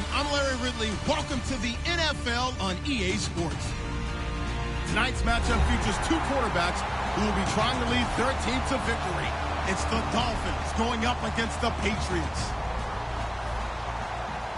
everyone. I'm Larry Ridley. Welcome to the NFL on EA Sports. Tonight's matchup features two quarterbacks who will be trying to lead their team to victory. It's the Dolphins going up against the Patriots.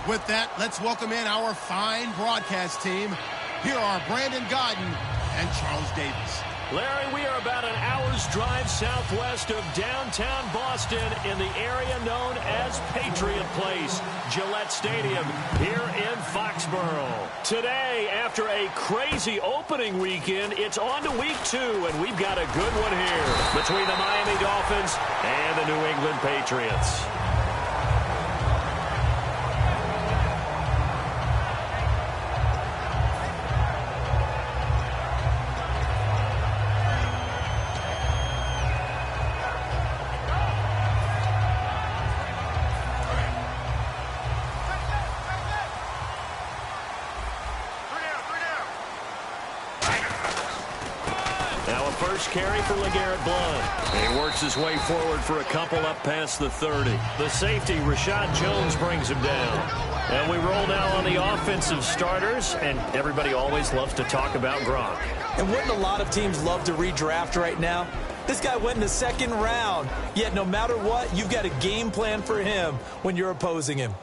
With that, let's welcome in our fine broadcast team. Here are Brandon Godden and Charles Davis. Larry, we are about an hour's drive southwest of downtown Boston in the area known as Patriot Place, Gillette Stadium, here in Foxborough. Today, after a crazy opening weekend, it's on to week 2, and we've got a good one here between the Miami Dolphins and the New England Patriots. Carry for LeGarrette Blount. He works his way forward for a couple up past the 30. The safety, Rashad Jones, brings him down. And we roll now on the offensive starters, and everybody always loves to talk about Gronk. And wouldn't a lot of teams love to redraft right now? This guy went in the second round, yet no matter what, you've got a game plan for him when you're opposing him.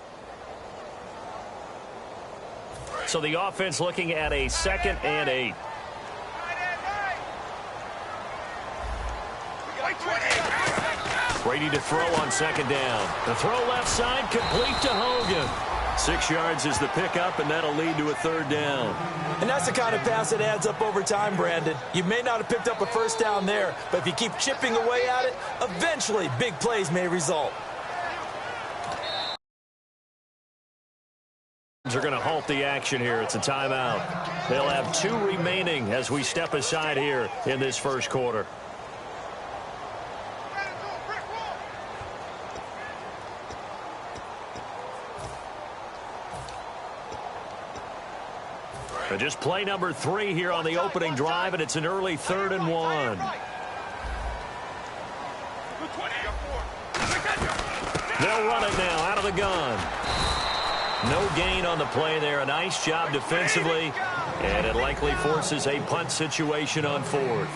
So the offense looking at a 2nd and 8. Brady to throw on 2nd down. The throw left side, complete to Hogan. 6 yards is the pickup, and that'll lead to a 3rd down. And that's the kind of pass that adds up over time, Brandon. You may not have picked up a first down there, but if you keep chipping away at it, eventually big plays may result. Are going to halt the action here. It's a timeout. They'll have 2 remaining as we step aside here in this first quarter. Just play number 3 here on the opening drive, and it's an early 3rd and 1. They'll run it now out of the gun. No gain on the play there. A nice job defensively, and it likely forces a punt situation on 4th.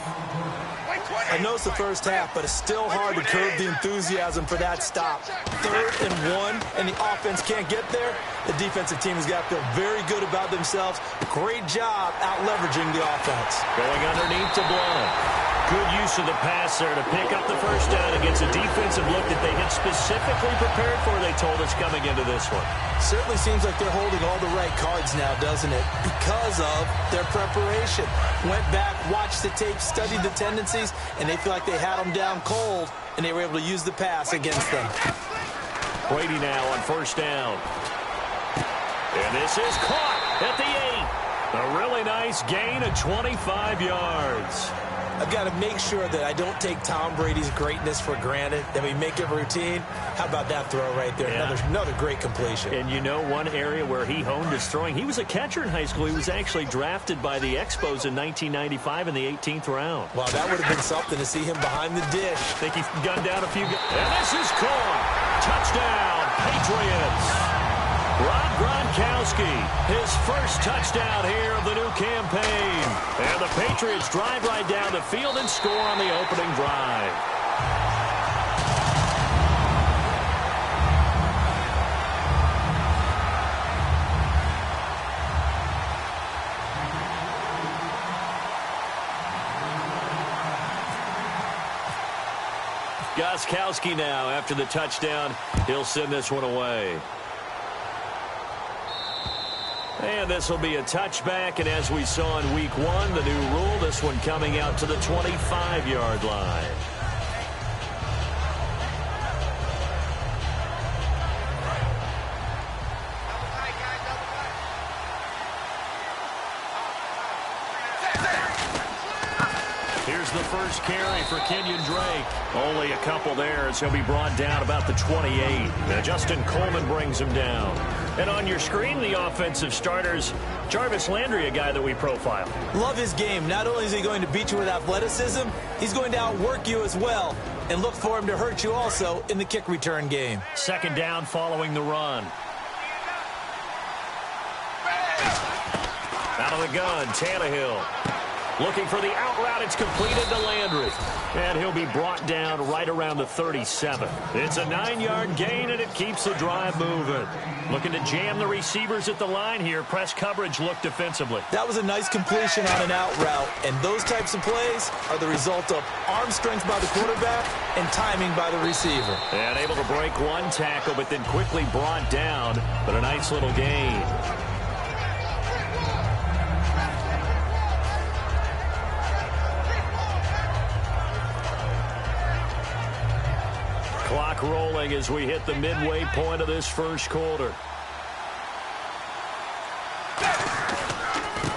I know it's the first half, but it's still hard to curb the enthusiasm for that stop. 3rd and 1, and the offense can't get there. The defensive team has got to feel very good about themselves. Great job out-leveraging the offense. Going underneath to Blount. Good use of the pass there to pick up the first down against a defensive look that they had specifically prepared for, they told us, coming into this one. Certainly seems like they're holding all the right cards now, doesn't it? Because of their preparation. Went back, watched the tape, studied the tendencies, and they feel like they had them down cold, and they were able to use the pass against them. Brady now on 1st down. And this is caught at the 8. A really nice gain of 25 yards. I've got to make sure that I don't take Tom Brady's greatness for granted, that we make it routine. How about that throw right there? Yeah. Another great completion. And you know one area where he honed his throwing, he was a catcher in high school. He was actually drafted by the Expos in 1995 in the 18th round. Wow, that would have been something to see him behind the dish. I think he's gunned down a few. And this is caught. Touchdown, Patriots. Rob Gronkowski, his first touchdown here of the new campaign. And the Patriots drive right down the field and score on the opening drive. Gronkowski now after the touchdown. He'll send this one away. And this will be a touchback, and as we saw in week 1, the new rule, this one coming out to the 25-yard line. Here's the first carry for Kenyon Drake. Only a couple there as he'll be brought down about the 28. Now Justin Coleman brings him down. And on your screen, the offensive starters, Jarvis Landry, a guy that we profile. Love his game. Not only is he going to beat you with athleticism, he's going to outwork you as well. And look for him to hurt you also in the kick return game. Second down following the run. Out of the gun, Tannehill. Looking for the out route. It's completed to Landry. And he'll be brought down right around the 37. It's a 9-yard gain, and it keeps the drive moving. Looking to jam the receivers at the line here. Press coverage look defensively. That was a nice completion on an out route. And those types of plays are the result of arm strength by the quarterback and timing by the receiver. And able to break one tackle, but then quickly brought down. But a nice little gain. Clock rolling as we hit the midway point of this first quarter.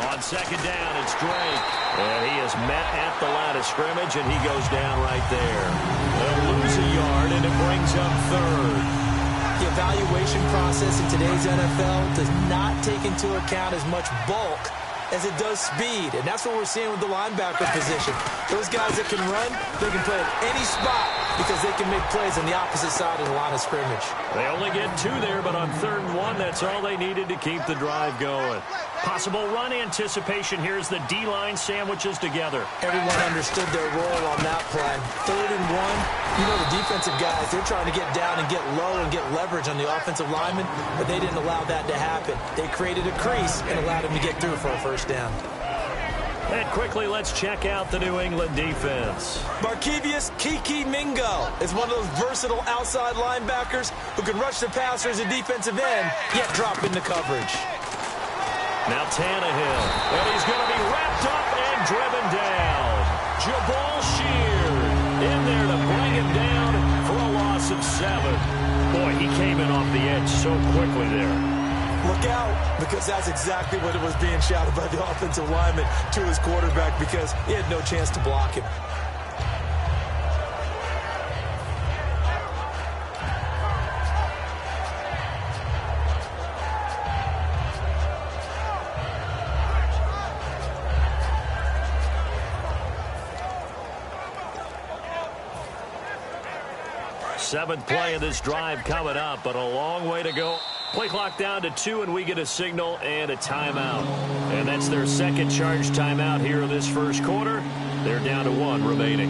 On second down, it's Drake. And he is met at the line of scrimmage, and he goes down right there. They'll lose a yard, and it brings up third. The evaluation process in today's NFL does not take into account as much bulk as it does speed, and that's what we're seeing with the linebacker position. Those guys that can run, they can play at any spot because they can make plays on the opposite side of the line of scrimmage. They only get 2 there, but on 3rd and 1, that's all they needed to keep the drive going. Possible run anticipation. Here's the D-line sandwiches together. Everyone understood their role on that play. 3rd and 1, you know the defensive guys, they're trying to get down and get low and get leverage on the offensive lineman, but they didn't allow that to happen. They created a crease and allowed him to get through for a first down. And quickly, let's check out the New England defense. Markevius Kiki Mingo is one of those versatile outside linebackers who can rush the passer as a defensive end, yet drop into coverage. Now Tannehill, and he's going to be wrapped up and driven down. Jabal Sheard in there to bring him down for a loss of 7. Boy, he came in off the edge so quickly there. Look out, because that's exactly what it was being shouted by the offensive lineman to his quarterback because he had no chance to block him. Seventh play of this drive coming up, but a long way to go. Play clock down to 2, and we get a signal and a timeout. And that's their second charge timeout here in this first quarter. They're down to 1 remaining.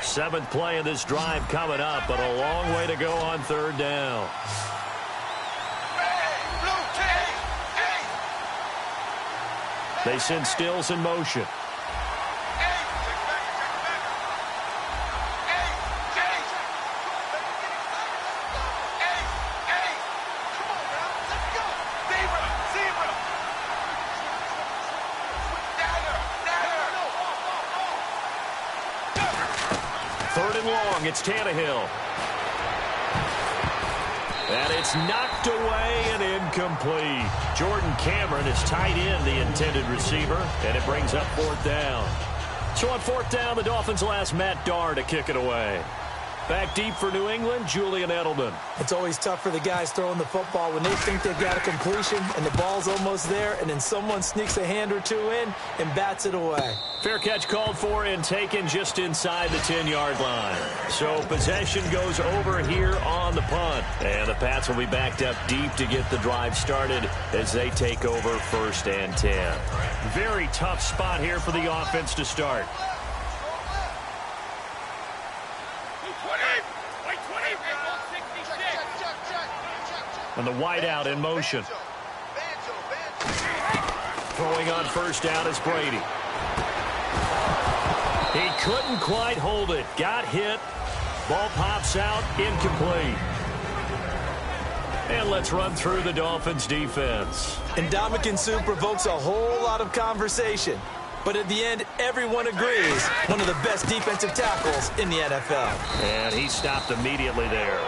Seventh play of this drive coming up, but a long way to go on 3rd down. They send Stills in motion. Third and long, it's Tannehill. And it's knocked away and incomplete. Jordan Cameron is tight end, the intended receiver, and it brings up 4th down. So on 4th down, the Dolphins will ask Matt Darr to kick it away. Back deep for New England, Julian Edelman. It's always tough for the guys throwing the football when they think they've got a completion and the ball's almost there, and then someone sneaks a hand or 2 in and bats it away. Fair catch called for and taken just inside the 10-yard line. So possession goes over here on the punt. And the Pats will be backed up deep to get the drive started as they take over 1st and 10. Very tough spot here for the offense to start. And the wideout in motion. Throwing on 1st down is Brady. He couldn't quite hold it. Got hit. Ball pops out. Incomplete. And let's run through the Dolphins' defense. Ndamukong Suh provokes a whole lot of conversation. But at the end, everyone agrees, one of the best defensive tackles in the NFL. And he stopped immediately there.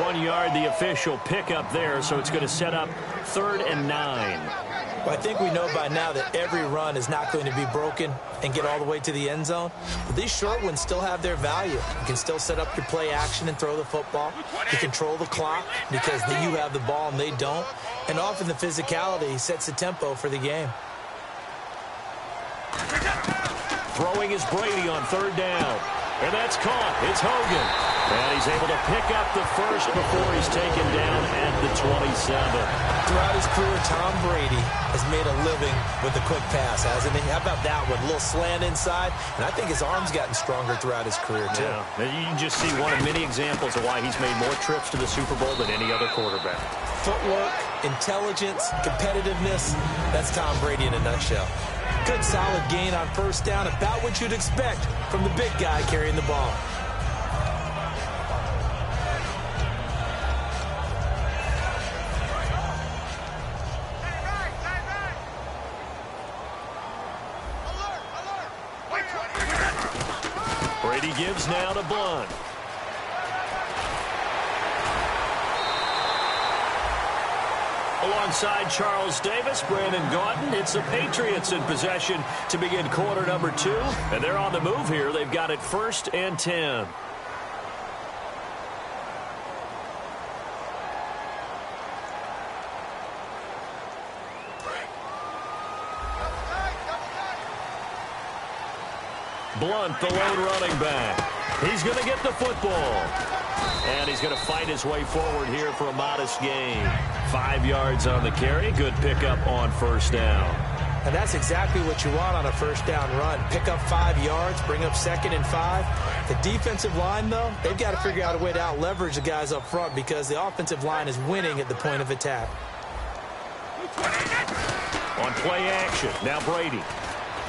1 yard, the official pickup there, so it's going to set up 3rd and 9. Well, I think we know by now that every run is not going to be broken and get all the way to the end zone. But these short ones still have their value. You can still set up your play action and throw the football. You control the clock because you have the ball and they don't. And often the physicality sets the tempo for the game. Throwing is Brady on 3rd down. And that's caught. It's Hogan. And he's able to pick up the first before he's taken down at the 27. Throughout his career, Tom Brady has made a living with the quick pass, hasn't he? How about that one? A little slant inside. And I think his arm's gotten stronger throughout his career, too. Yeah. You can just see one of many examples of why he's made more trips to the Super Bowl than any other quarterback. Footwork, intelligence, competitiveness. That's Tom Brady in a nutshell. Good solid gain on first down, about what you'd expect from the big guy carrying the ball. Brady gives now to Blunt. Alongside Charles Davis, Brandon Gaudin, it's the Patriots in possession to begin quarter number 2. And they're on the move here. They've got it 1st and 10. Blunt, the lone running back. He's going to get the football. And he's going to fight his way forward here for a modest gain. 5 yards on the carry. Good pickup on first down. And that's exactly what you want on a first down run. Pick up 5 yards, bring up 2nd and 5. The defensive line, though, they've got to figure out a way to out-leverage the guys up front because the offensive line is winning at the point of attack. On play action, now Brady.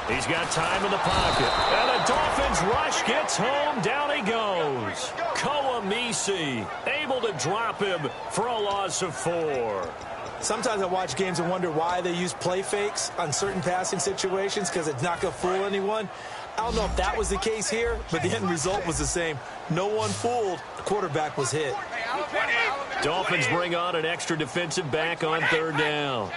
He's got time in the pocket. And the Dolphins rush gets home. Down he goes. Koamisi able to drop him for a loss of 4. Sometimes I watch games and wonder why they use play fakes on certain passing situations because it's not going to fool anyone. I don't know if that was the case here, but the end result was the same. No one fooled. The quarterback was hit. Dolphins bring on an extra defensive back on 3rd down.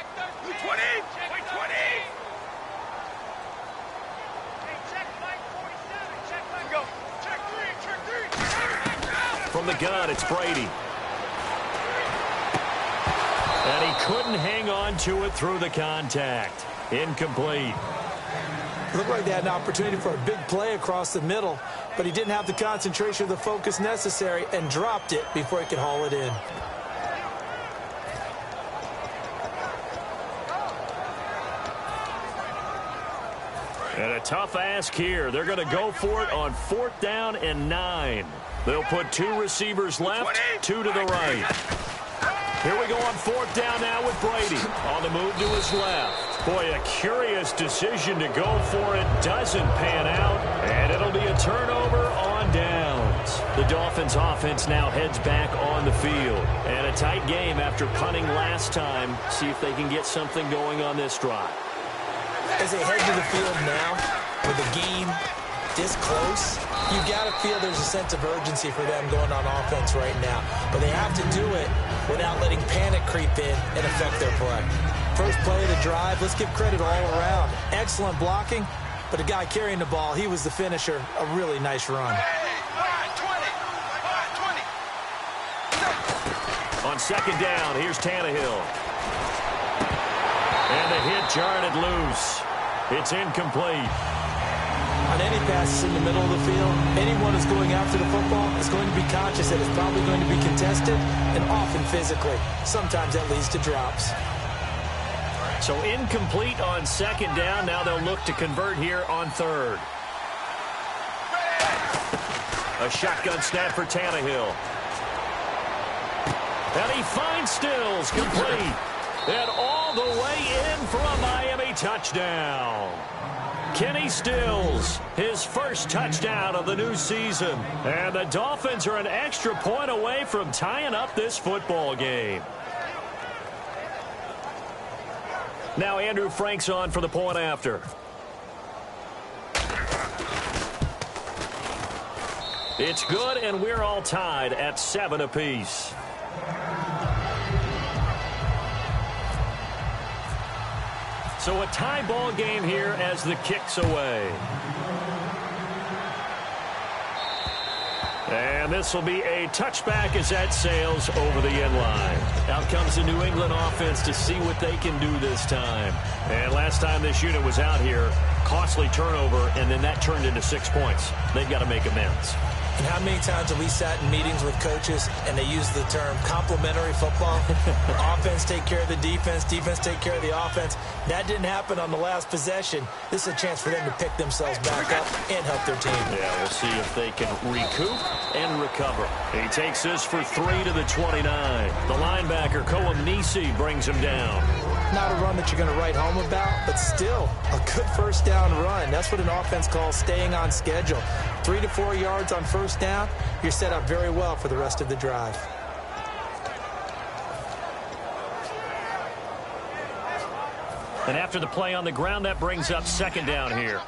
From the gun, it's Brady. And he couldn't hang on to it through the contact. Incomplete. Looked like they had an opportunity for a big play across the middle, but he didn't have the concentration or the focus necessary and dropped it before he could haul it in. And a tough ask here. They're going to go for it on 4th down and 9. They'll put 2 receivers left, 2 to the right. Here we go on 4th down now with Brady. On the move to his left. Boy, a curious decision to go for it. Doesn't pan out, and it'll be a turnover on downs. The Dolphins offense now heads back on the field. And a tight game after punting last time. See if they can get something going on this drive. As they head to the field now, with the game this close, you've got to feel there's a sense of urgency for them going on offense right now. But they have to do it without letting panic creep in and affect their play. First play of the drive, let's give credit all around. Excellent blocking, but the guy carrying the ball, he was the finisher. A really nice run. On 2nd down, here's Tannehill. And the hit jarred it loose. It's incomplete. On any passes in the middle of the field, anyone who's going after the football is going to be conscious that it's probably going to be contested and often physically. Sometimes that leads to drops. So incomplete on 2nd down. Now they'll look to convert here on 3rd. A shotgun snap for Tannehill. And he finds Stills, complete. And all the way in for a Miami touchdown. Kenny Stills, his first touchdown of the new season. And the Dolphins are an extra point away from tying up this football game. Now Andrew Frank's on for the point after. It's good, and we're all tied at 7 apiece. So a tie ball game here as the kick's away. And this will be a touchback as that sails over the end line. Out comes the New England offense to see what they can do this time. And last time this unit was out here, costly turnover, and then that turned into 6 points. They've got to make amends. And how many times have we sat in meetings with coaches and they use the term complementary football? Offense take care of the defense, defense take care of the offense. That didn't happen on the last possession. This is a chance for them to pick themselves back up and help their team. Yeah, we'll see if they can recoup and recover. He takes this for 3 to the 29. The linebacker, Nisi, brings him down. Not a run that you're going to write home about, but still a good first down run. That's what an offense calls staying on schedule. 3 to 4 yards on first down, you're set up very well for the rest of the drive. And after the play on the ground, that brings up second down here.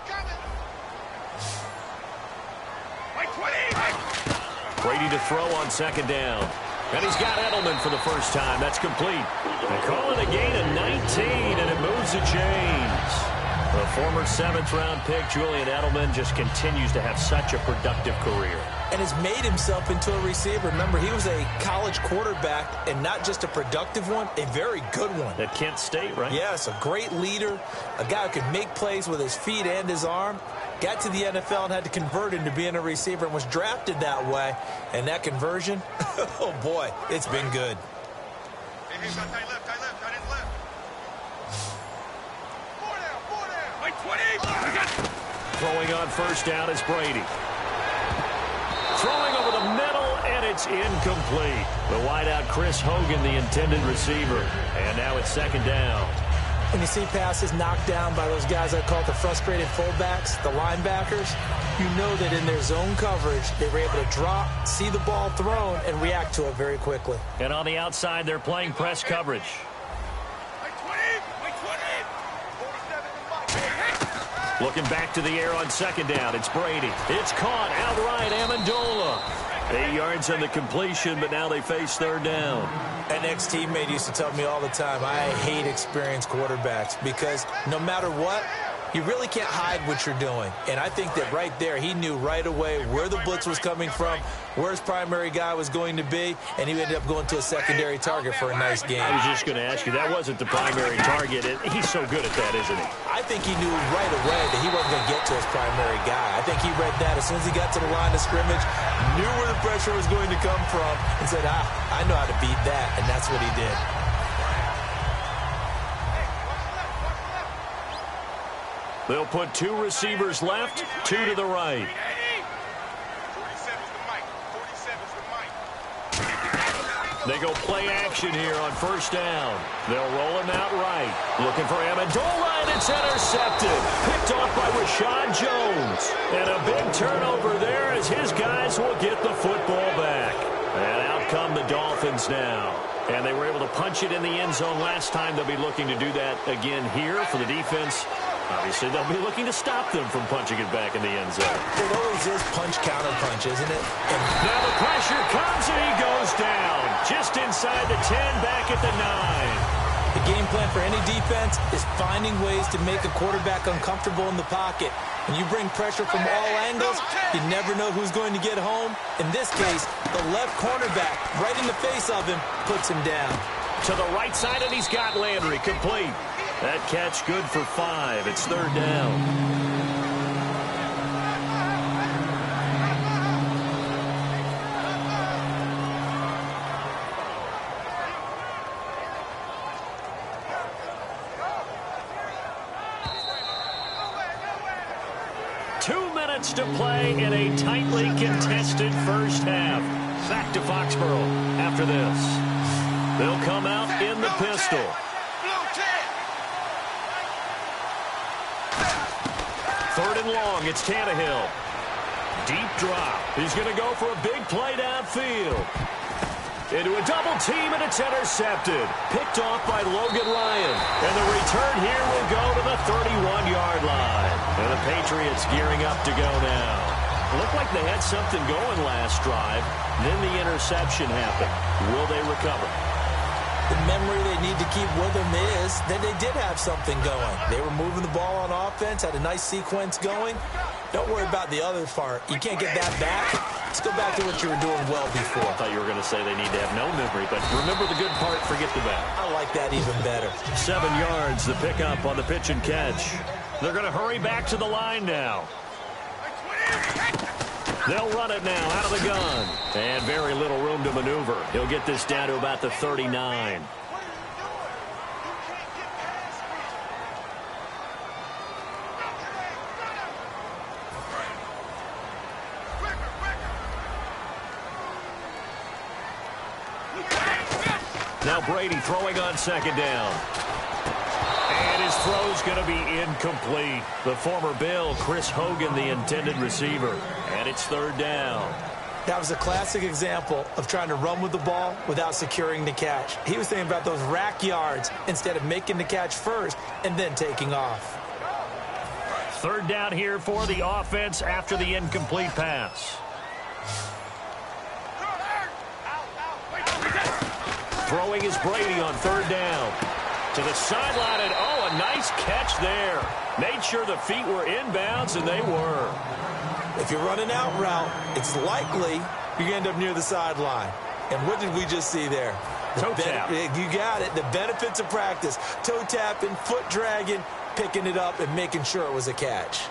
Brady to throw on second down. And he's got Edelman for the first time. That's complete. They call it a gain of 19, and it moves the chains. The former 7th-round pick, Julian Edelman, just continues to have such a productive career. And has made himself into a receiver. Remember, he was a college quarterback, and not just a productive one, a very good one. At Kent State, right? Yes, a great leader, a guy who could make plays with his feet and his arm. Got to the NFL and had to convert into being a receiver and was drafted that way. And that conversion, oh boy, it's been good. Hey, tight left. Throwing on first down is Brady. Throwing over the middle, and it's incomplete. The wideout, Chris Hogan, the intended receiver. And now it's second down. When you see passes knocked down by those guys I call the frustrated fullbacks, the linebackers, you know that in their zone coverage, they were able to drop, see the ball thrown, and react to it very quickly. And on the outside, they're playing press coverage. Looking back to the air on second down. It's Brady. It's caught outright. Amendola. 8 yards on the completion, but now they face third down. An ex-teammate used to tell me all the time, I hate experienced quarterbacks because no matter what, you really can't hide what you're doing. And I think that right there, he knew right away where the blitz was coming from, where his primary guy was going to be, and he ended up going to a secondary target for a nice game. I was just going to ask you, that wasn't the primary target. He's so good at that, isn't he? I think he knew right away that he wasn't going to get to his primary guy. I think he read that as soon as he got to the line of scrimmage, knew where the pressure was going to come from, and said, I know how to beat that, and that's what he did. They'll put 2 receivers left, 2 to the right. They go play action here on first down. They'll roll him out right. Looking for Amendola, and it's intercepted. Picked off by Rashad Jones. And a big turnover there as his guys will get the football back. And out come the Dolphins now. And they were able to punch it in the end zone last time. They'll be looking to do that again here for the defense. Obviously, they'll be looking to stop them from punching it back in the end zone. It always is punch-counter-punch, isn't it? And now the pressure comes, and he goes down. Just inside the 10, back at the 9. The game plan for any defense is finding ways to make a quarterback uncomfortable in the pocket. When you bring pressure from all angles, you never know who's going to get home. In this case, the left cornerback, right in the face of him, puts him down. To the right side, and he's got Landry complete. That catch good for 5. It's third down. To play in a tightly contested first half. Back to Foxborough after this. They'll come out in the pistol. Third and long, it's Tannehill. Deep drop. He's going to go for a big play downfield. Into a double team, and it's intercepted. Picked off by Logan Ryan. And the return here will go to the 31-yard line. And the Patriots gearing up to go now. It looked like they had something going last drive. Then the interception happened. Will they recover? The memory they need to keep with them is that they did have something going. They were moving the ball on offense, had a nice sequence going. Don't worry about the other part. You can't get that back. Let's go back to what you were doing well before. I thought you were going to say they need to have no memory, but remember the good part, forget the bad. I like that even better. 7 yards, the pickup on the pitch and catch. They're going to hurry back to the line now. They'll run it now out of the gun. And very little room to maneuver. He'll get this down to about the 39. Now Brady throwing on second down. And his throw's going to be incomplete. The former Bill, Chris Hogan, the intended receiver. And it's third down. That was a classic example of trying to run with the ball without securing the catch. He was thinking about those rack yards instead of making the catch first and then taking off. Third down here for the offense after the incomplete pass. Throwing is Brady on third down. To the sideline, and oh, a nice catch there. Made sure the feet were inbounds, and they were. If you're running out route, it's likely you end up near the sideline. And what did we just see there? Toe tap. You got it. The benefits of practice. Toe tapping, foot dragging, picking it up, and making sure it was a catch.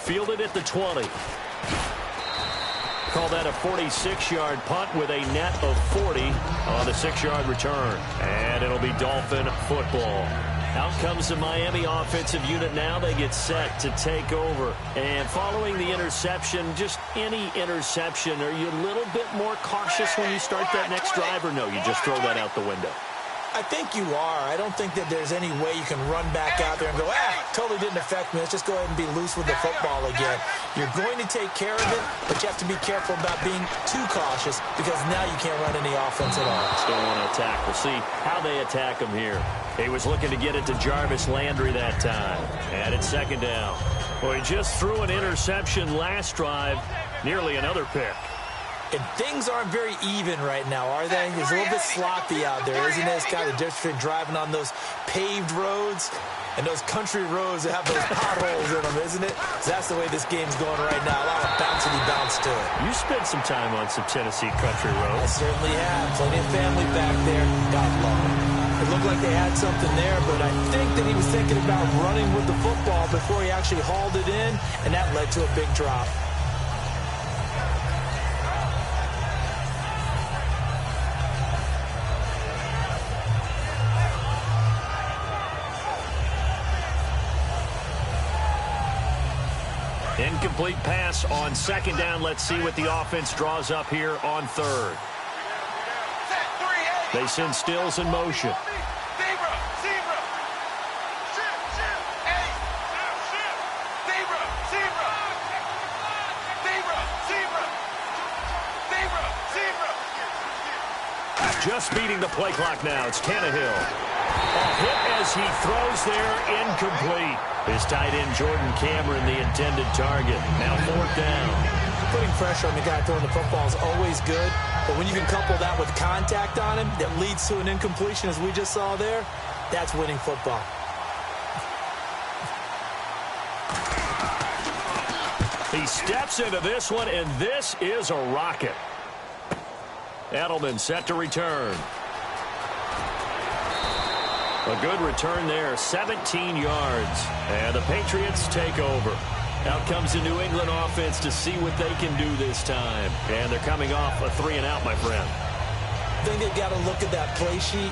Fielded at the 20. Call that a 46-yard punt with a net of 40 on the 6-yard return. And it'll be Dolphin football. Out comes the Miami offensive unit now. They get set to take over. And following the interception, just any interception, are you a little bit more cautious when you start that next drive, or no, you just throw that out the window? I think you are. I don't think that there's any way you can run back out there and go, totally didn't affect me. Let's just go ahead and be loose with the football again. You're going to take care of it, but you have to be careful about being too cautious because now you can't run any offense at all. Still want to attack. We'll see how they attack him here. He was looking to get it to Jarvis Landry that time. And it's second down. Well, he just threw an interception last drive. Nearly another pick. And things aren't very even right now, are they? It's a little bit sloppy out there, isn't it? It's kind of difference between driving on those paved roads and those country roads that have those potholes in them, isn't it? That's the way this game's going right now. A lot of bouncy bounce to it. You spent some time on some Tennessee country roads. I certainly have. Plenty of family back there. God love them. It looked like they had something there, but I think that he was thinking about running with the football before he actually hauled it in, and that led to a big drop. Incomplete pass on second down. Let's see what the offense draws up here on third. They send Stills in motion. Just beating the play clock now. It's Tannehill. A hit as he throws there, incomplete. His tight end, Jordan Cameron, the intended target. Now fourth down. Putting pressure on the guy throwing the football is always good, but when you can couple that with contact on him that leads to an incompletion, as we just saw there, that's winning football. He steps into this one, and this is a rocket. Edelman set to return. A good return there, 17 yards. And the Patriots take over. Out comes the New England offense to see what they can do this time. And they're coming off a 3-and-out, my friend. I think they've got to look at that play sheet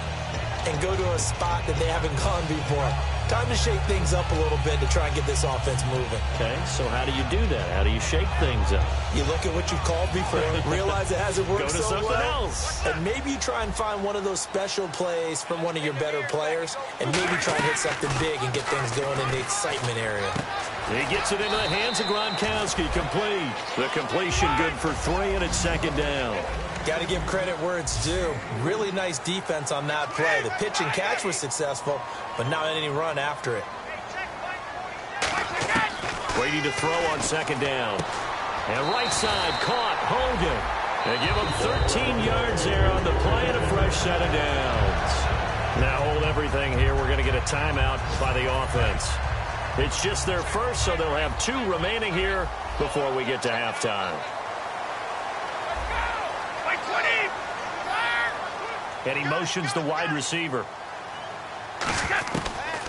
and go to a spot that they haven't gone before. Time to shake things up a little bit to try and get this offense moving. Okay, so how do you do that? How do you shake things up? You look at what you've called before, realize it hasn't worked so well. Go to something else. And maybe you try and find one of those special plays from one of your better players, and maybe try and hit something big and get things going in the excitement area. He gets it into the hands of Gronkowski, complete. The completion good for 3, and it's second down. Got to give credit where it's due. Really nice defense on that play. The pitch and catch was successful, but not any run after it. Brady to throw on second down. And right side caught Hogan. They give him 13 yards there on the play and a fresh set of downs. Now hold everything here. We're going to get a timeout by the offense. It's just their first, so they'll have 2 remaining here before we get to halftime. And he motions the wide receiver.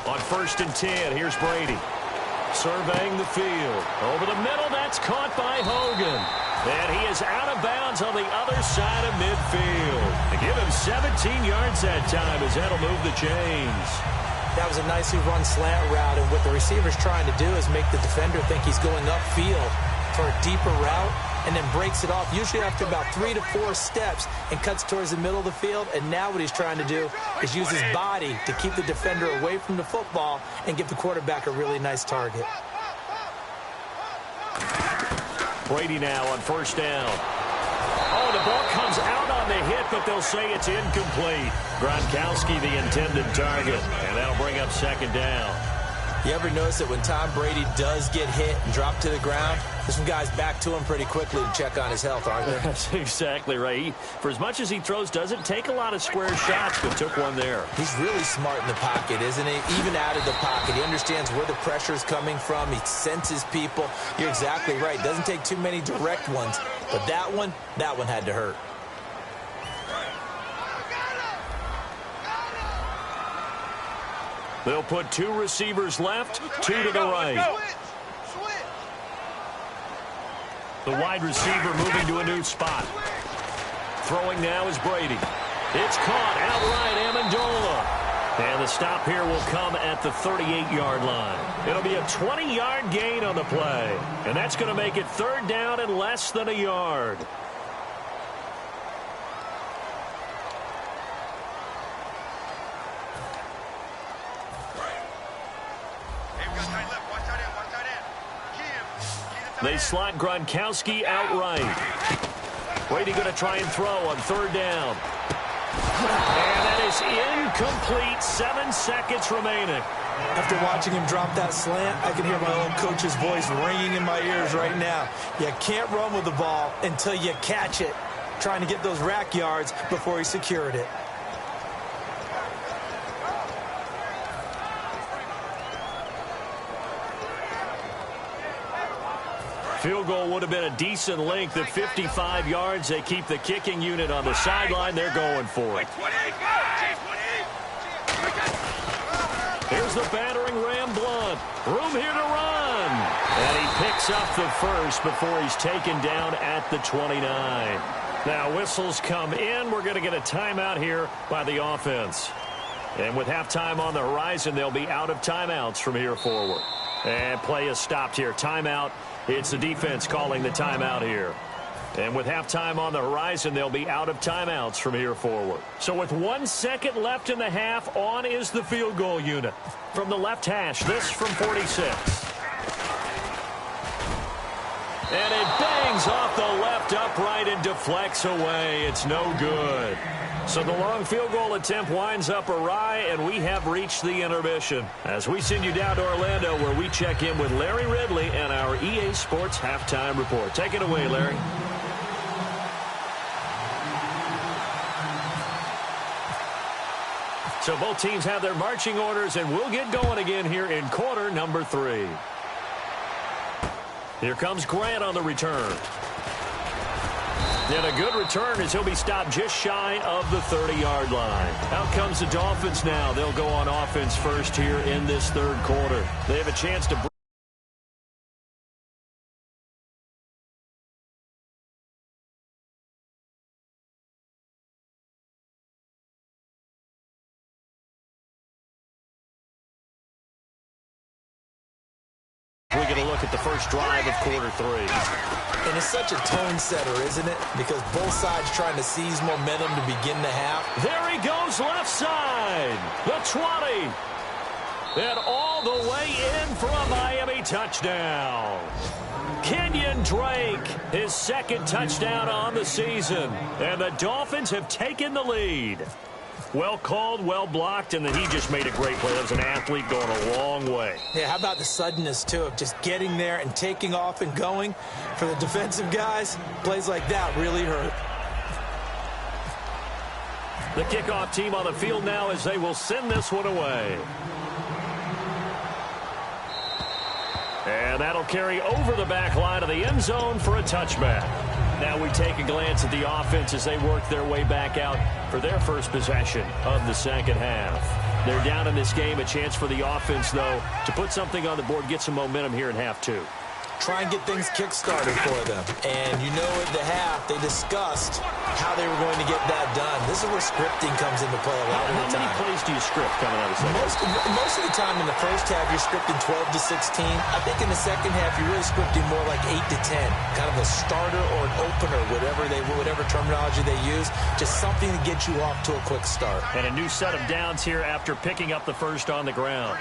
On 1st and 10, here's Brady. Surveying the field. Over the middle, that's caught by Hogan. And he is out of bounds on the other side of midfield. They give him 17 yards that time as that'll move the chains. That was a nicely run slant route, and what the receiver's trying to do is make the defender think he's going upfield for a deeper route, and then breaks it off, usually after about 3 to 4 steps, and cuts towards the middle of the field. And now what he's trying to do is use his body to keep the defender away from the football and give the quarterback a really nice target. Brady now on 1st down. Oh, the ball comes out on the hit, but they'll say it's incomplete. Gronkowski the intended target, and that'll bring up 2nd down. You ever notice that when Tom Brady does get hit and drop to the ground, there's some guys back to him pretty quickly to check on his health, aren't there? That's exactly right. For as much as he throws, doesn't take a lot of square shots, but took one there. He's really smart in the pocket, isn't he? Even out of the pocket. He understands where the pressure is coming from. He senses people. You're exactly right. Doesn't take too many direct ones. But that one had to hurt. They'll put 2 receivers left, 2 to the right. The wide receiver moving to a new spot. Throwing now is Brady. It's caught outright, Amendola. And the stop here will come at the 38-yard line. It'll be a 20-yard gain on the play. And that's going to make it 3rd down and less than a yard. They slot Gronkowski outright. Brady going to try and throw on 3rd down. And that is incomplete. 7 seconds remaining. After watching him drop that slant, I can hear my old coach's voice ringing in my ears right now. You can't run with the ball until you catch it. Trying to get those rack yards before he secured it. Field goal would have been a decent length of 55 yards. They keep the kicking unit on the sideline. They're going for it. Here's the battering Ram Blunt. Room here to run. And he picks up the first before he's taken down at the 29. Now whistles come in. We're going to get a timeout here by the offense. And with halftime on the horizon, they'll be out of timeouts from here forward. And play is stopped here. Timeout. It's the defense calling the timeout here. And with halftime on the horizon, they'll be out of timeouts from here forward. So with 1 second left in the half, on is the field goal unit. From the left hash, this from 46. And it bangs off the left upright and deflects away. It's no good. So the long field goal attempt winds up awry, and we have reached the intermission. As we send you down to Orlando, where we check in with Larry Ridley and our EA Sports Halftime Report. Take it away, Larry. So both teams have their marching orders, and we'll get going again here in quarter number 3. Here comes Grant on the return. And a good return as he'll be stopped just shy of the 30-yard line. Out comes the Dolphins now. They'll go on offense first here in this 3rd quarter. They have a chance to we get a look at the first drive of quarter 3. And it's such a tone setter, isn't it? Because both sides trying to seize momentum to begin the half. There he goes, left side. The 20. And all the way in for a Miami touchdown. Kenyon Drake, his 2nd touchdown on the season. And the Dolphins have taken the lead. Well called, well blocked, and then he just made a great play. That was an athlete going a long way. Yeah, how about the suddenness, too, of just getting there and taking off and going? For the defensive guys, plays like that really hurt. The kickoff team on the field now as they will send this one away. And that'll carry over the back line of the end zone for a touchback. Now we take a glance at the offense as they work their way back out for their first possession of the second half. They're down in this game. A chance for the offense, though, to put something on the board, get some momentum here in half two. Try and get things kick-started for them. And you know at the half, they discussed how they were going to get that done. This is where scripting comes into play a lot of the time. How many plays do you script coming out of the second? Most of the time in the first half, you're scripting 12 to 16. I think in the second half, you're really scripting more like 8 to 10. Kind of a starter or an opener, whatever terminology they use. Just something to get you off to a quick start. And a new set of downs here after picking up the first on the ground.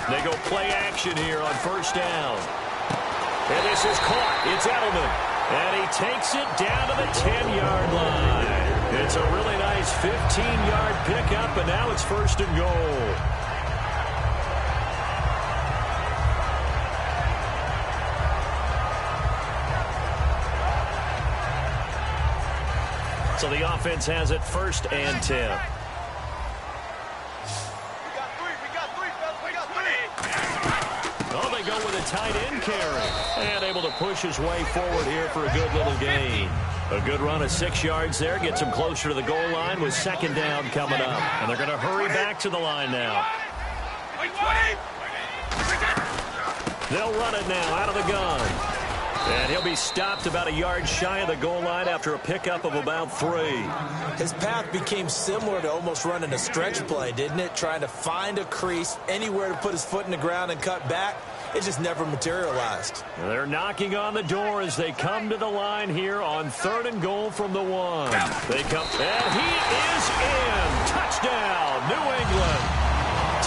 They go play action here on first down. And this is caught. It's Edelman. And he takes it down to the 10-yard line. It's a really nice 15-yard pickup, and now it's first and goal. So the offense has it first and 10. Go with a tight end carry. And able to push his way forward here for a good little gain. A good run of 6 yards there. Gets him closer to the goal line with second down coming up. And they're going to hurry back to the line now. They'll run it now out of the gun. And he'll be stopped about a yard shy of the goal line after a pickup of about 3. His path became similar to almost running a stretch play, didn't it? Trying to find a crease, anywhere to put his foot in the ground and cut back. It just never materialized. They're knocking on the door as they come to the line here on 3rd and goal from the 1. They come, and he is in. Touchdown, New England.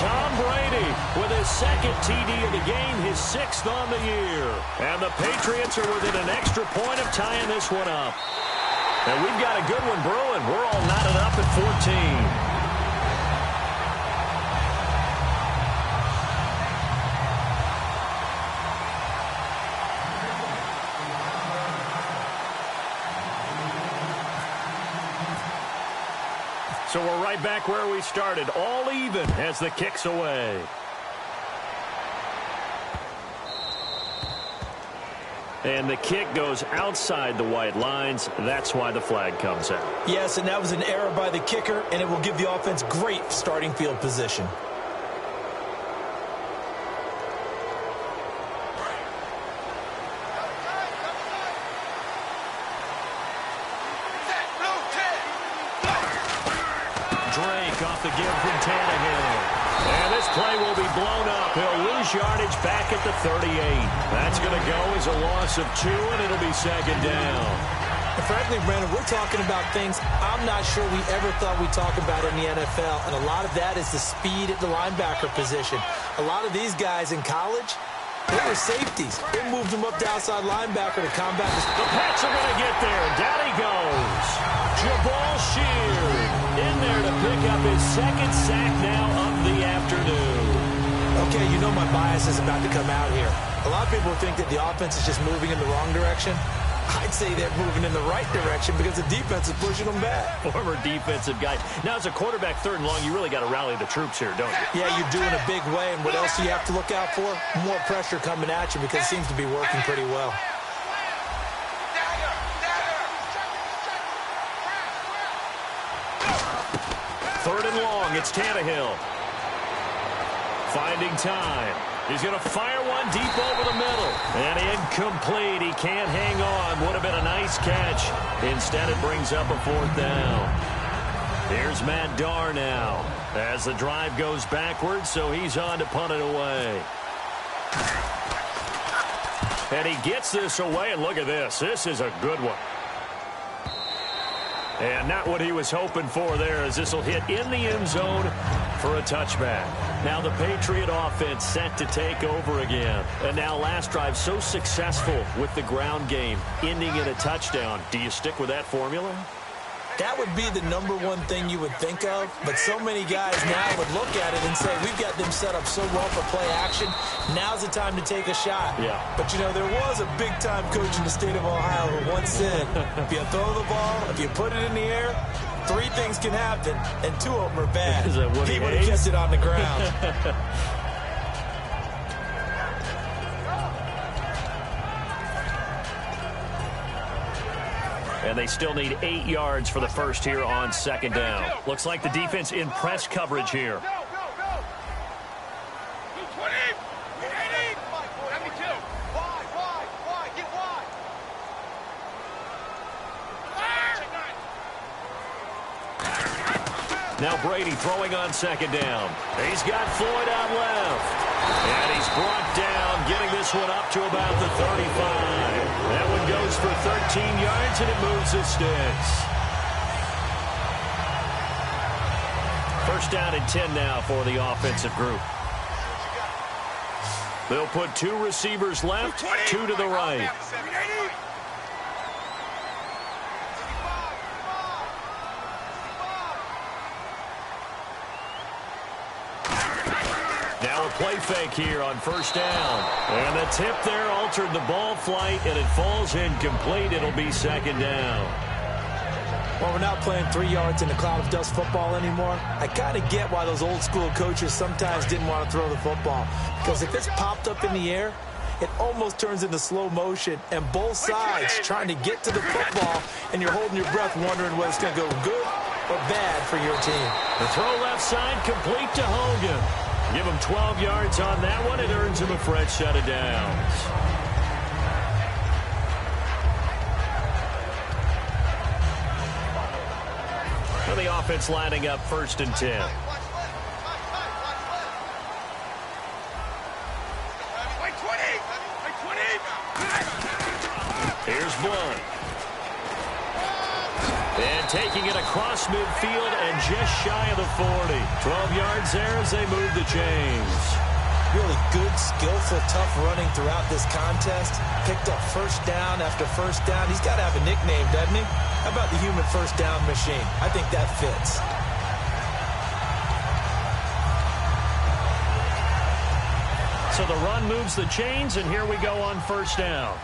Tom Brady with his second TD of the game, his 6th on the year. And the Patriots are within an extra point of tying this one up. And we've got a good one brewing. We're all knotted up at 14. So we're right back where we started, all even as the kick's away. And the kick goes outside the white lines. That's why the flag comes out. Yes, and that was an error by the kicker, and it will give the offense great starting field position. Off the give from Tannehill. And this play will be blown up. He'll lose yardage back at the 38. That's going to go as a loss of 2, and it'll be second down. And frankly, Brandon, we're talking about things I'm not sure we ever thought we'd talk about in the NFL, and a lot of that is the speed at the linebacker position. A lot of these guys in college, they were safeties. They moved them up to outside linebacker to combat this. The Pats are going to get there. Down he goes. Jabal Sheard in there to pick up his second sack now of the afternoon. Okay, you know my bias is about to come out here. A lot of people think that the offense is just moving in the wrong direction. I'd say they're moving in the right direction because the defense is pushing them back. Former defensive guy. Now, as a quarterback 3rd and long, you really got to rally the troops here, don't you? Yeah, you're doing a big way, and what else do you have to look out for? More pressure coming at you because it seems to be working pretty well. Third and long, it's Tannehill. Finding time. He's going to fire one deep over the middle. And incomplete. He can't hang on. Would have been a nice catch. Instead, it brings up a 4th down. Here's Matt Darr now as the drive goes backwards, so he's on to punt it away. And he gets this away, and look at this. This is a good one. And not what he was hoping for there, as this will hit in the end zone for a touchback. Now the Patriot offense set to take over again. And now last drive so successful with the ground game, ending in a touchdown. Do you stick with that formula? That would be the number one thing you would think of, but so many guys now would look at it and say, we've got them set up so well for play action, now's the time to take a shot. Yeah. But, you know, there was a big-time coach in the state of Ohio who once said, if you throw the ball, if you put it in the air, 3 things can happen, and 2 of them are bad. He would have kept it on the ground. And they still need 8 yards for the first here on second down. Looks like the defense in press coverage here. Now Brady throwing on second down. He's got Floyd out left. And he's brought down, getting this one up to about the 35. That one goes for 13 yards, and it moves the sticks. First down and 10 now for the offensive group. They'll put 2 receivers left, 2 to the right. Now a play fake here on first down. And the tip there altered the ball flight, and it falls incomplete. It'll be second down. Well, we're not playing 3 yards in a cloud of dust football anymore. I kind of get why those old school coaches sometimes didn't want to throw the football. Because if it's popped up in the air, it almost turns into slow motion, and both sides trying to get to the football, and you're holding your breath wondering whether it's going to go good or bad for your team. The throw left side complete to Hogan. Give him 12 yards on that one. It earns him a fresh set of downs. For the offense lining up first and 10. Here's Blunt. And taking it across midfield and just shy of the 40. 12 yards there as they move the chains. Really good, skillful, tough running throughout this contest. Picked up first down after first down. He's got to have a nickname, doesn't he? How about the human first down machine? I think that fits. So the run moves the chains, and here we go on first down.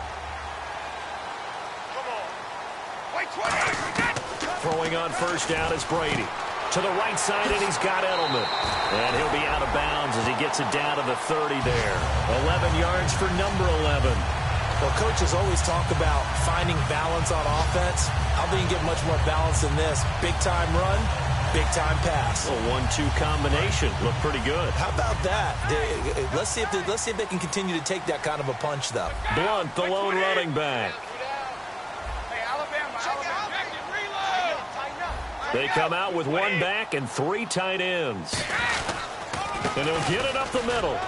Throwing on first down is Brady. To the right side, and he's got Edelman. And he'll be out of bounds as he gets it down to the 30 there. 11 yards for number 11. Well, coaches always talk about finding balance on offense. I don't think you get much more balance than this. Big-time run, big-time pass. A 1-2 combination. Looked pretty good. How about that? Let's see if they can continue to take that kind of a punch, though. Blunt, the lone running back. They come out with 1 back and 3 tight ends. And he'll get it up the middle.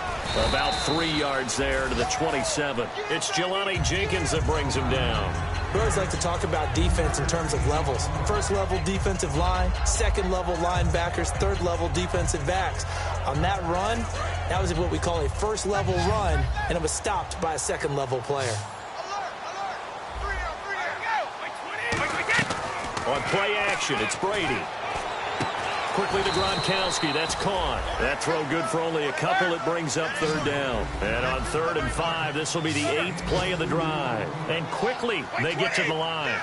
About 3 yards there to the 27. It's Jelani Jenkins that brings him down. We always like to talk about defense in terms of levels. First level defensive line, second level linebackers, third level defensive backs. On that run, that was what we call a first level run, and it was stopped by a second level player. On play action, it's Brady. Quickly to Gronkowski. That's caught. That throw good for only a couple. It brings up third down. And on 3rd and 5, this will be the 8th play of the drive. And quickly, they get to the line.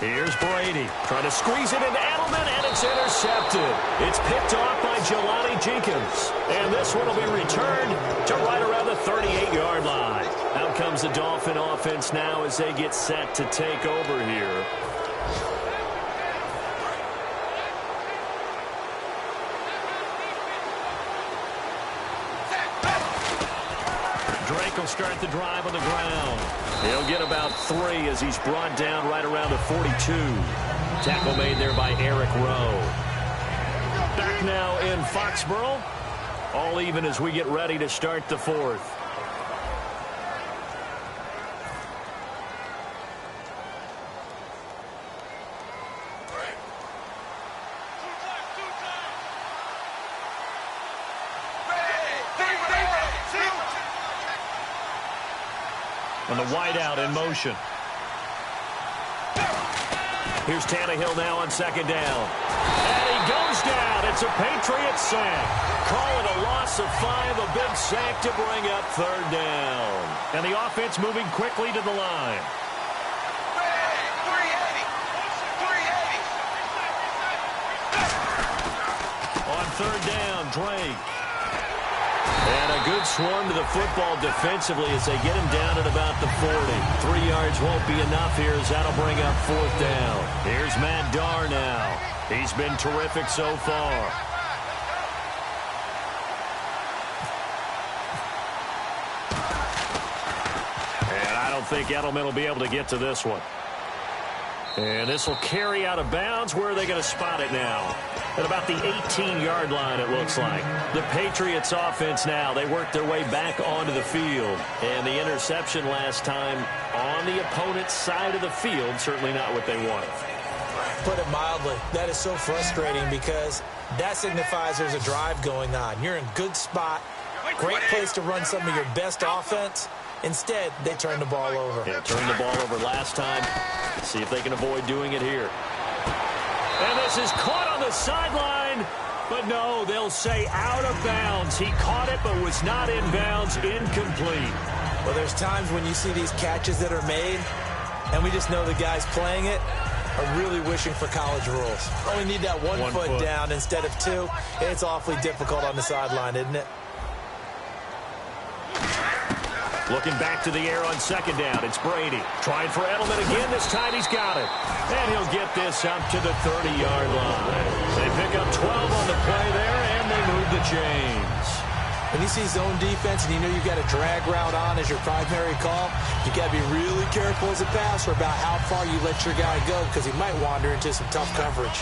Here's Brady trying to squeeze it into Edelman, and it's intercepted. It's picked off by Jelani Jenkins. And this one will be returned to right around the 38-yard line. Out comes the Dolphin offense now as they get set to take over here. Drake will start the drive on the ground. He'll get about 3 as he's brought down right around the 42. Tackle made there by Eric Rowe. Back now in Foxborough. All even as we get ready to start the 4th. And the wideout in motion. Here's Tannehill now on second down. And he goes down. It's a Patriot sack. Call it a loss of 5, a big sack to bring up third down. And the offense moving quickly to the line. On third down, Drake. And a good swarm to the football defensively as they get him down at about the 40. 3 yards won't be enough here as that'll bring up fourth down. Here's Matt Darr now. He's been terrific so far. And I don't think Edelman will be able to get to this one. And this will carry out of bounds. Where are they going to spot it now? At about the 18-yard line, it looks like. The Patriots offense now, they work their way back onto the field. And the interception last time on the opponent's side of the field, certainly not what they wanted. Put it mildly, that is so frustrating because that signifies there's a drive going on. You're in a good spot, great place to run some of your best offense. Instead, they turn the ball over. Yeah, turned the ball over last time. See if they can avoid doing it here. And this is caught on the sideline. But no, they'll say out of bounds. He caught it but was not in bounds. Incomplete. Well, there's times when you see these catches that are made, and we just know the guys playing it are really wishing for college rules. Only need that one foot down instead of 2. It's awfully difficult on the sideline, isn't it? Looking back to the air on second down. It's Brady. Trying for Edelman again. This time he's got it. And he'll get this up to the 30-yard line. They pick up 12 on the play there, and they move the chains. When you see zone defense and you know you've got a drag route on as your primary call, you got to be really careful as a passer about how far you let your guy go because he might wander into some tough coverage.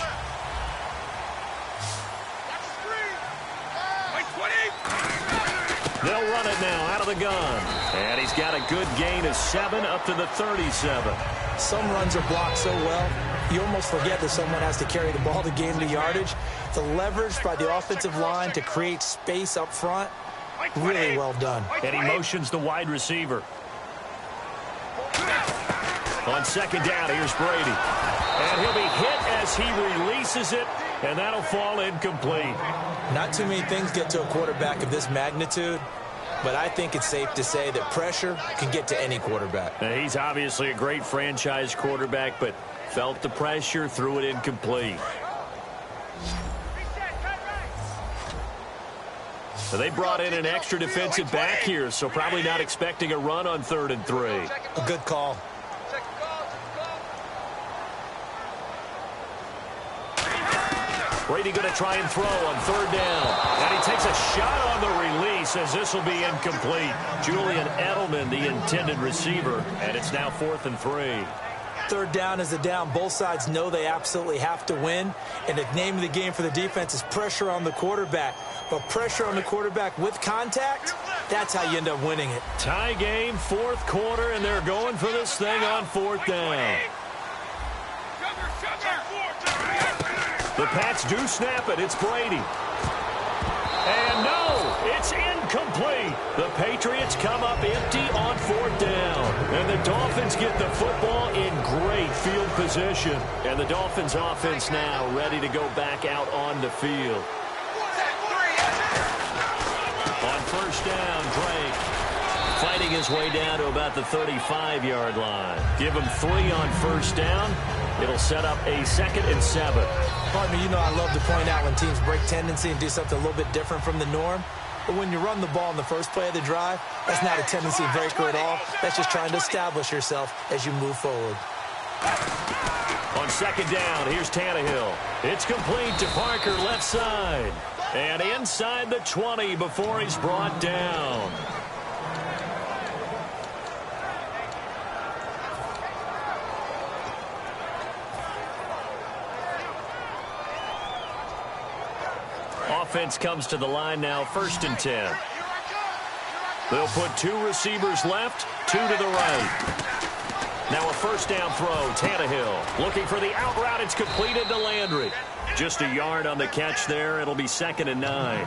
They'll run it now out of the gun. And he's got a good gain of 7 up to the 37. Some runs are blocked so well, you almost forget that someone has to carry the ball to gain the yardage. The leverage by the offensive line to create space up front, really well done. And he motions the wide receiver. On second down, here's Brady. And he'll be hit as he releases it, and that'll fall incomplete. Not too many things get to a quarterback of this magnitude, but I think it's safe to say that pressure can get to any quarterback. Now, he's obviously a great franchise quarterback, but felt the pressure, threw it incomplete. So they brought in an extra defensive back here, so probably not expecting a run on 3rd and 3. A good call. Brady going to try and throw on 3rd down. And he takes a shot on the release as this will be incomplete. Julian Edelman, the intended receiver, and it's now 4th and 3. 3rd down is the down. Both sides know they absolutely have to win. And the name of the game for the defense is pressure on the quarterback. But pressure on the quarterback with contact, that's how you end up winning it. Tie game, 4th quarter, and they're going for this thing on 4th down. The Pats do snap it. It's Brady. And no, it's incomplete. The Patriots come up empty on 4th down. And the Dolphins get the football in great field position. And the Dolphins offense now ready to go back out on the field. On 1st down, Drake fighting his way down to about the 35-yard line. Give him 3 on 1st down. It'll set up a 2nd and 7. Pardon me, you know I love to point out when teams break tendency and do something a little bit different from the norm. But when you run the ball in the first play of the drive, that's not a tendency breaker at all. That's just trying to establish yourself as you move forward. On 2nd down, here's Tannehill. It's complete to Parker, left side. And inside the 20 before he's brought down. Offense comes to the line now, 1st and 10. They'll put 2 receivers left, 2 to the right. Now a 1st down throw, Tannehill looking for the out route. It's completed to Landry. Just a yard on the catch there. It'll be 2nd and 9.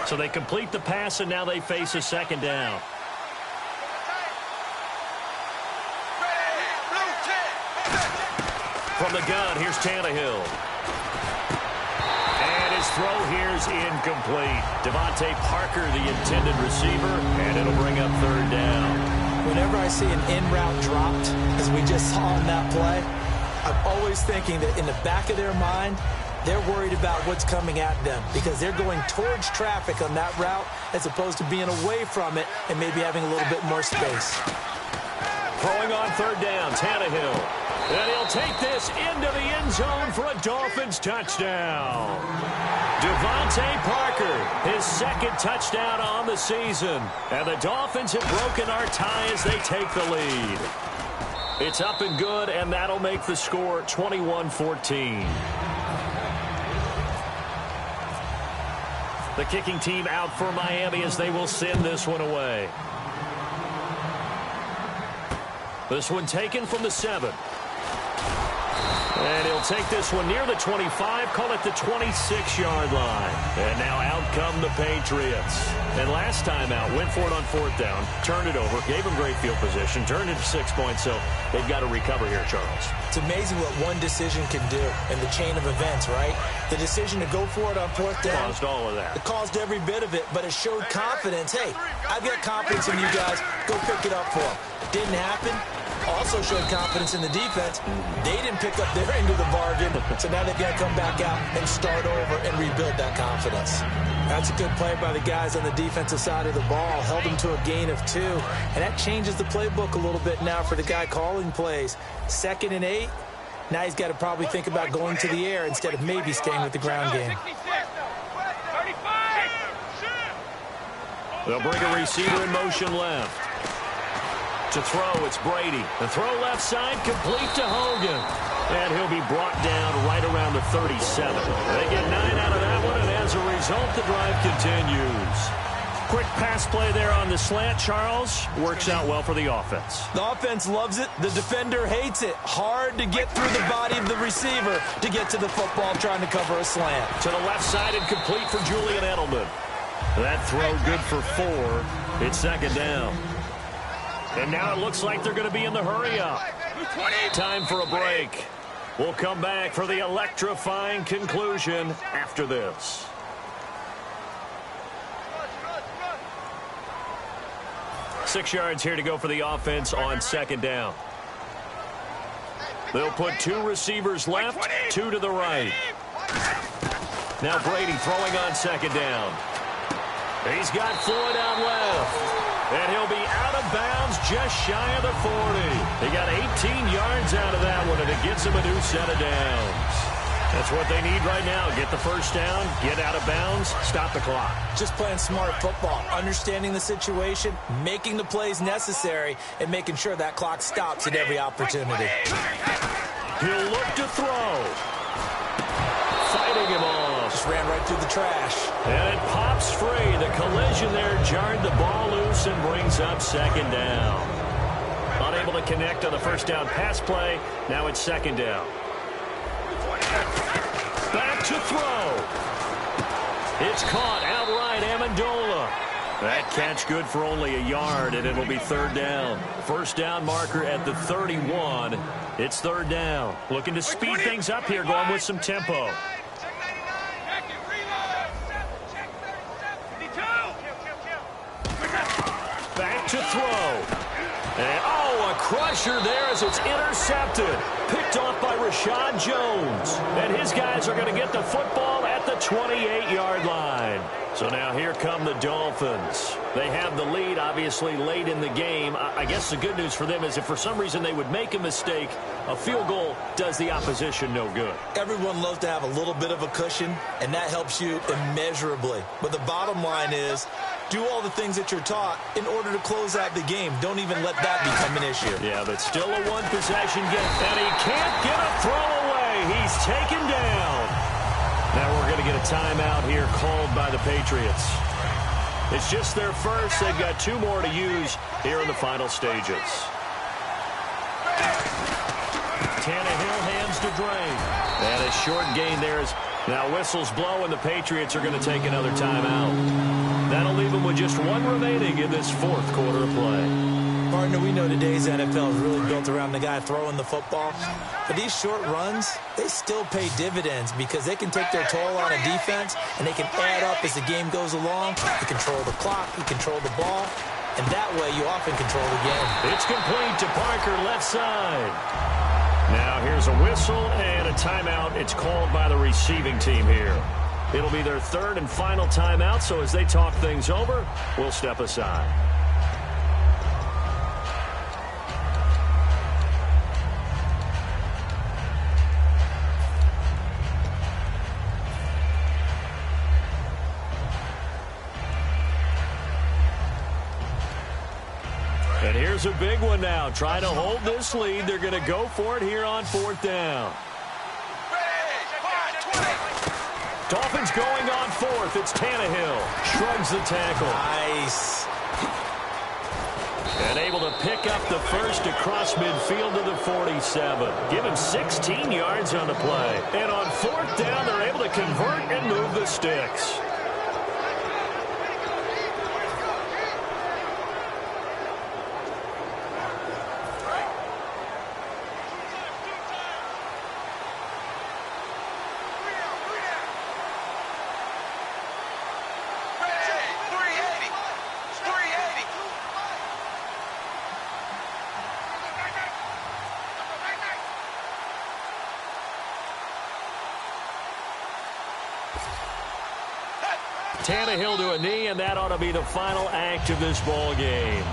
So they complete the pass, and now they face a second down. From the gun, here's Tannehill. And his throw here's incomplete. Devontae Parker, the intended receiver, and it'll bring up third down. Whenever I see an in-route dropped, as we just saw in that play, I'm always thinking that in the back of their mind, they're worried about what's coming at them because they're going towards traffic on that route as opposed to being away from it and maybe having a little bit more space. Throwing on third down, Tannehill. And he'll take this into the end zone for a Dolphins touchdown. Devontae Parker, his second touchdown on the season. And the Dolphins have broken our tie as they take the lead. It's up and good, and that'll make the score 21-14. The kicking team out for Miami as they will send this one away. This one taken from the 7. And he'll take this one near the 25, call it the 26-yard line. And now out come the Patriots. And last time out, went for it on fourth down, turned it over, gave them great field position, turned it to 6 points, so they've got to recover here, Charles. It's amazing what one decision can do in the chain of events, right? The decision to go for it on fourth down. Caused all of that. It caused every bit of it, but it showed confidence. Hey, I've got confidence in you guys. Go pick it up for them. Didn't happen. Also showed confidence in the defense. They didn't pick up their end of the bargain, so now they've got to come back out and start over and rebuild that confidence. That's a good play by the guys on the defensive side of the ball. Held them to a gain of 2, and that changes the playbook a little bit now for the guy calling plays. 2nd and 8. Now he's got to probably think about going to the air instead of maybe staying with the ground game. They'll bring a receiver in motion left. To throw, it's Brady. The throw left side, complete to Hogan. And he'll be brought down right around the 37. They get 9 out of that one, and as a result, the drive continues. Quick pass play there on the slant, Charles. Works out well for the offense. The offense loves it. The defender hates it. Hard to get through the body of the receiver to get to the football trying to cover a slant. To the left side and complete for Julian Edelman. That throw good for 4. It's second down. And now it looks like they're going to be in the hurry-up. Time for a break. We'll come back for the electrifying conclusion after this. Six yards here to go for the offense on second down. They'll put 2 receivers left, 2 to the right. Now Brady throwing on second down. He's got Floyd out left. And he'll be out of bounds just shy of the 40. He got 18 yards out of that one, and it gets him a new set of downs. That's what they need right now. Get the first down, get out of bounds, stop the clock. Just playing smart football, understanding the situation, making the plays necessary, and making sure that clock stops at every opportunity. He'll look to throw. Fighting him off. Just ran right through the trash. And it pops free. The collision there jarred the ball loose and brings up second down. Unable to connect on the first down pass play. Now it's second down. Back to throw. It's caught outright, Amendola. That catch good for only a yard, and it'll be third down. First down marker at the 31. It's third down. Looking to speed things up here, going with some tempo. Back to throw. And, a crusher there as it's intercepted. Picked off by Rashad Jones. And his guys are going to get the football at the 28-yard line. So now here come the Dolphins. They have the lead, obviously, late in the game. I guess the good news for them is if for some reason they would make a mistake, a field goal does the opposition no good. Everyone loves to have a little bit of a cushion, and that helps you immeasurably. But the bottom line is, do all the things that you're taught in order to close out the game. Don't even let that become an issue. Yeah, but still a one-possession game. And he can't get a throw away. He's taken down. Now we're going to get a timeout here called by the Patriots. It's just their first. They've got 2 more to use here in the final stages. Tannehill hands to Drake. And a short gain there is now whistles blow, and the Patriots are going to take another timeout. That'll leave them with just one remaining in this fourth quarter of play. Partner, we know today's NFL is really built around the guy throwing the football. But these short runs, they still pay dividends because they can take their toll on a defense, and they can add up as the game goes along. You control the clock, you control the ball, and that way you often control the game. It's complete to Parker, left side. Now here's a whistle and a timeout. It's called by the receiving team here. It'll be their third and final timeout, so as they talk things over, we'll step aside. And here's a big one now. Trying to hold this lead. They're going to go for it here on fourth down. Dolphins going on fourth. It's Tannehill. Shrugs the tackle. Nice. And able to pick up the first across midfield to the 47. Give him 16 yards on the play. And on fourth down, they're able to convert and move the sticks. Tannehill to a knee, and that ought to be the final act of this ball game.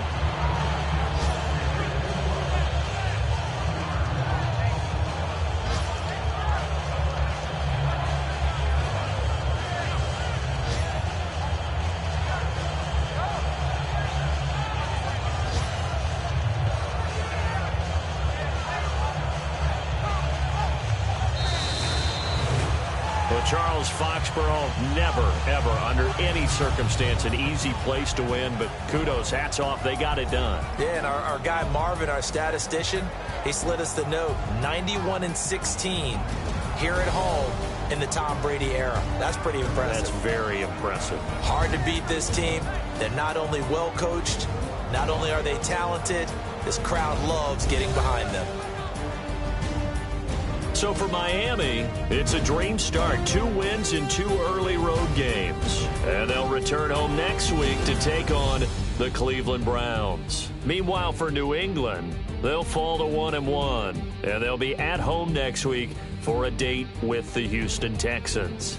Charles, Foxborough, never, ever, under any circumstance, an easy place to win, but kudos, hats off, they got it done. Yeah, and our guy Marvin, our statistician, he slid us the note, 91-16 here at home in the Tom Brady era. That's pretty impressive. That's very impressive. Hard to beat this team. They're not only well coached, not only are they talented, this crowd loves getting behind them. So for Miami, it's a dream start. 2 wins in 2 early road games. And they'll return home next week to take on the Cleveland Browns. Meanwhile, for New England, they'll fall to 1-1. And they'll be at home next week for a date with the Houston Texans.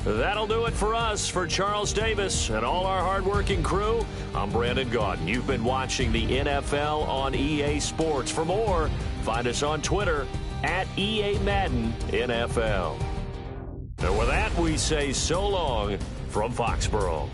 That'll do it for us. For Charles Davis and all our hardworking crew, I'm Brandon Gaudin. You've been watching the NFL on EA Sports. For more, find us on Twitter at EA Madden NFL. And with that, we say so long from Foxborough.